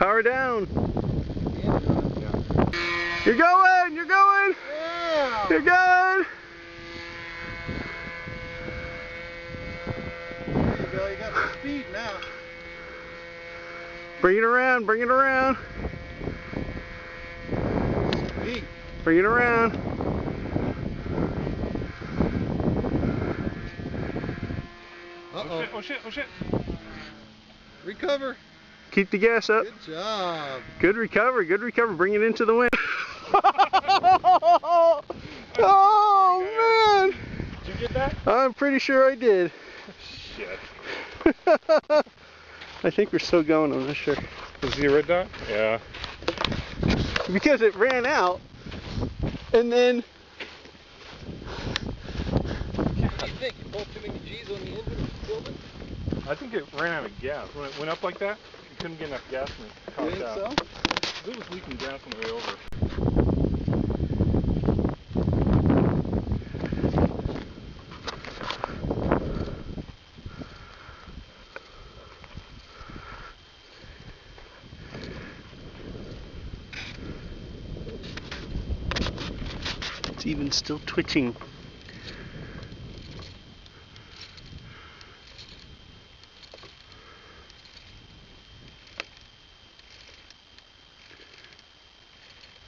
Power down. Yeah. You're going! You're going! Yeah. You're going! There you go. You got the speed now. Bring it around, bring it around. Sweet. Bring it around. Uh-oh. Oh shit, oh shit. Recover. Keep the gas up. Good job. Good recovery, good recovery. Bring it into the wind. Oh, man. Did you get that? I'm pretty sure I did. Shit. I think we're still going, I'm not sure. Was he a red dot? Yeah. Because it ran out, and then... What do you think? You pulled too many G's on the engine and killed it? I think it ran out of gas. When it went up like that, you couldn't get enough gas and it You topped think out. so? It was leaking gas on the way over. It's even still twitching.